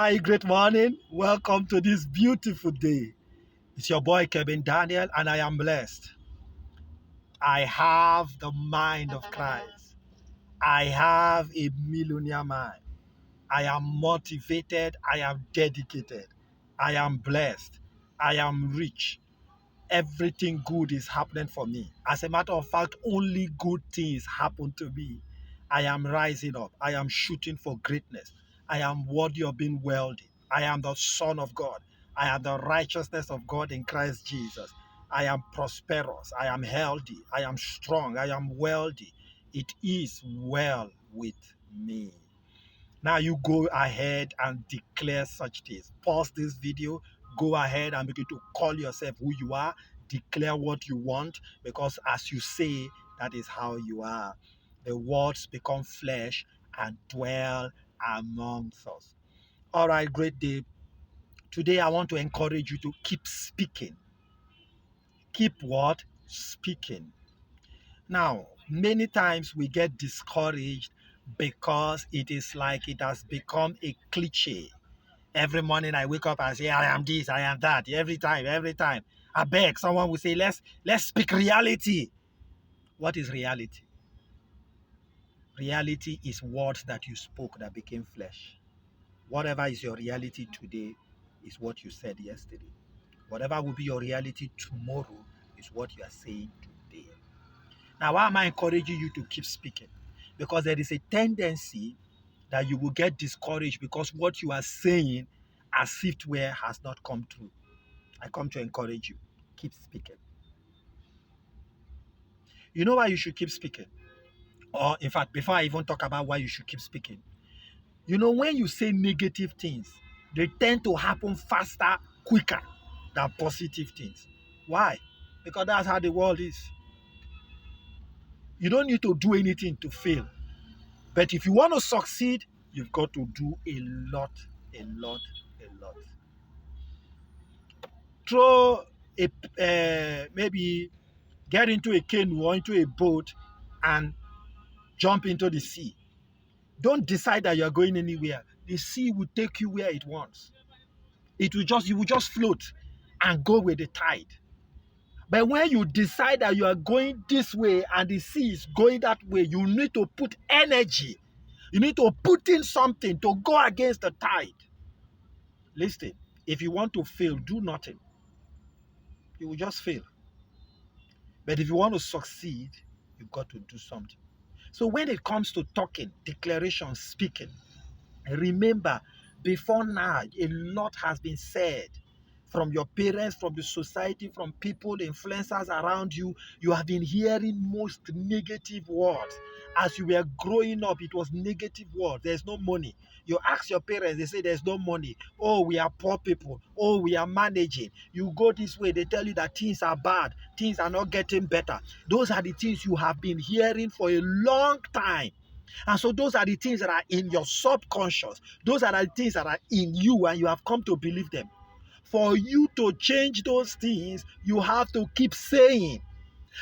Hi, great morning. Welcome to this beautiful day. It's your boy Kevin Daniel, and I am blessed. I have the mind of Christ. I have a millionaire mind. I am motivated. I am dedicated. I am blessed. I am rich. Everything good is happening for me. As a matter of fact, only good things happen to me. I am rising up. I am shooting for greatness. I am worthy of being wealthy. I am the Son of God. I am the righteousness of God in Christ Jesus. I am prosperous. I am healthy. I am strong. I am wealthy. It is well with me. Now you go ahead and declare such things. Pause this video, go ahead and begin to call yourself who you are, declare what you want, because as you say, that is how you are. The words become flesh and dwell amongst us. All right, great day. Today I want to encourage you to keep speaking. Keep what? Speaking. Now, many times we get discouraged because it is like it has become a cliche. Every morning I wake up and say, I am this, I am that. Every time. I beg someone will say, let's speak reality. What is reality? Reality is words that you spoke that became flesh. Whatever is your reality today is what you said yesterday. Whatever will be your reality tomorrow is what you are saying today. Now, why am I encouraging you to keep speaking? Because there is a tendency that you will get discouraged because what you are saying as if where has not come true. I come to encourage you. Keep speaking. You know why you should keep speaking? Or in fact, before I even talk about why you should keep speaking, you know, when you say negative things, they tend to happen faster, quicker than positive things. Why? Because that's how the world is. You don't need to do anything to fail. But if you want to succeed, you've got to do a lot. Throw maybe get into a canoe or into a boat and jump into the sea. Don't decide that you're going anywhere. The sea will take you where it wants. You will just float and go with the tide. But when you decide that you are going this way and the sea is going that way, you need to put energy. You need to put in something to go against the tide. Listen, if you want to fail, do nothing. You will just fail. But if you want to succeed, you've got to do something. So when it comes to talking, declaration, speaking, remember, before now, a lot has been said from your parents, from the society, from people, influencers around you. You have been hearing most negative words. As you were growing up, it was negative words. There's no money. You ask your parents, they say there's no money. Oh, we are poor people. Oh, we are managing. You go this way, they tell you that things are bad. Things are not getting better. Those are the things you have been hearing for a long time. And so those are the things that are in your subconscious. Those are the things that are in you and you have come to believe them. For you to change those things, you have to keep saying.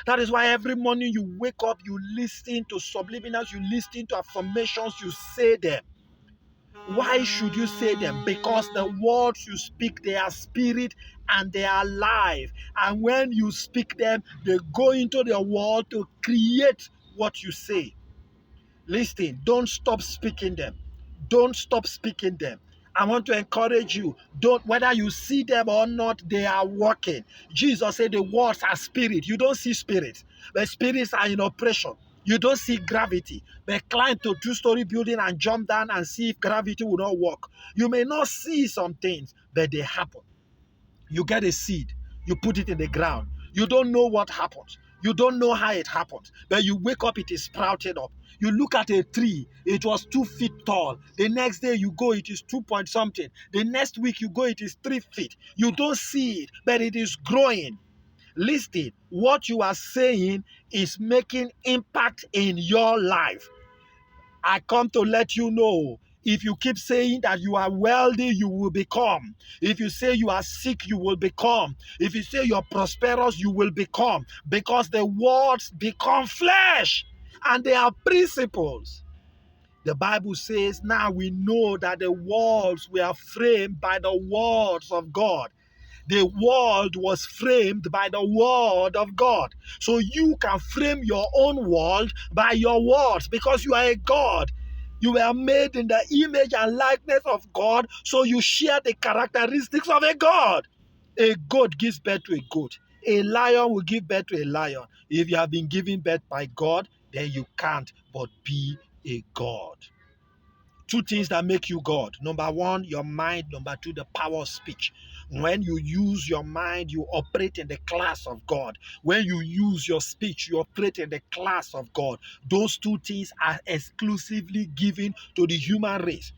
That is why every morning you wake up, you listen to subliminals, you listen to affirmations, you say them. Why should you say them? Because the words you speak, they are spirit and they are life. And when you speak them, they go into the world to create what you say. Listen, don't stop speaking them. Don't stop speaking them. I want to encourage you. Don't, whether you see them or not, they are working. Jesus said the words are spirit. You don't see spirits, but spirits are in operation. You don't see gravity, but climb to two-story building and jump down and see if gravity will not work. You may not see some things, but they happen. You get a seed, you put it in the ground. You don't know what happens. You don't know how it happens. But you wake up, it is sprouting up. You look at a tree, it was 2 feet tall. The next day you go, it is 2 point something. The next week you go, it is 3 feet. You don't see it, but it is growing. Listen, what you are saying is making impact in your life. I come to let you know, if you keep saying that you are wealthy, you will become. If you say you are sick, you will become. If you say you're prosperous, you will become. Because the words become flesh and they are principles. The Bible says, now we know that the worlds were framed by the words of God. The world was framed by the word of God. So you can frame your own world by your words because you are a God. You were made in the image and likeness of God, so you share the characteristics of a God. A goat gives birth to a goat. A lion will give birth to a lion. If you have been given birth by God, then you can't but be a God. Two things that make you God. Number one, your mind. Number two, the power of speech. When you use your mind, you operate in the class of God. When you use your speech, you operate in the class of God. Those two things are exclusively given to the human race.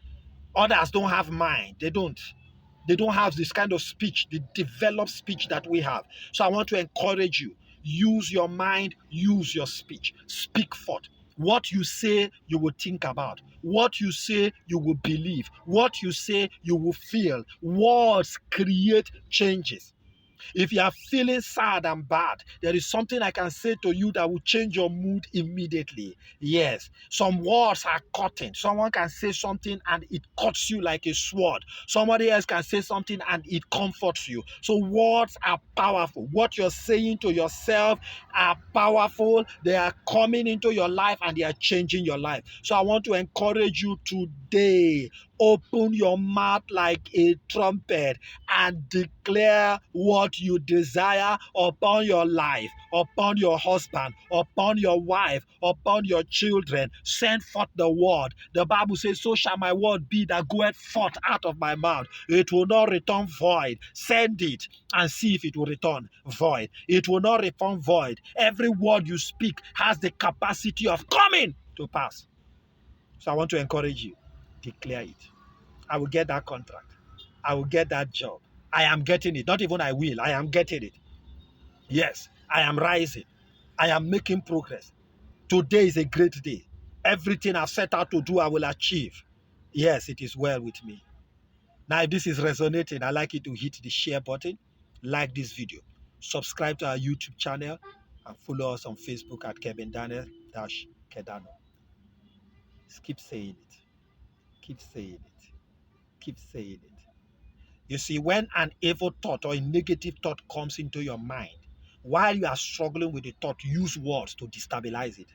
Others don't have mind. They don't. They don't have this kind of speech, the developed speech that we have. So I want to encourage you. Use your mind, use your speech. Speak forth. What you say, you will think about. What you say, you will believe. What you say, you will feel. Words create changes. If you are feeling sad and bad, there is something I can say to you that will change your mood immediately. Yes, some words are cutting. Someone can say something and it cuts you like a sword. Somebody else can say something and it comforts you. So words are powerful. What you're saying to yourself are powerful. They are coming into your life and they are changing your life. So I want to encourage you today. Open your mouth like a trumpet and declare what you desire upon your life, upon your husband, upon your wife, upon your children. Send forth the word. The Bible says, so shall my word be that goeth forth out of my mouth. It will not return void. Send it and see if it will return void. It will not return void. Every word you speak has the capacity of coming to pass. So I want to encourage you. Declare it. I will get that contract. I will get that job. I am getting it. Not even I will. I am getting it. Yes, I am rising. I am making progress. Today is a great day. Everything I've set out to do, I will achieve. Yes, it is well with me. Now, if this is resonating, I'd like you to hit the share button, like this video, subscribe to our YouTube channel, and follow us on Facebook at Kevin Daniel-Kedano. Keep saying it. Keep saying it. Keep saying it. You see, when an evil thought or a negative thought comes into your mind, while you are struggling with the thought, use words to destabilize it.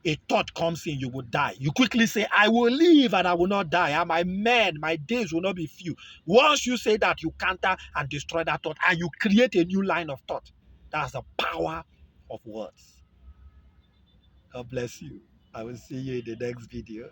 A thought comes in, you will die. You quickly say, I will live and I will not die. And my days will not be few. Once you say that, you counter and destroy that thought and you create a new line of thought. That's the power of words. God bless you. I will see you in the next video.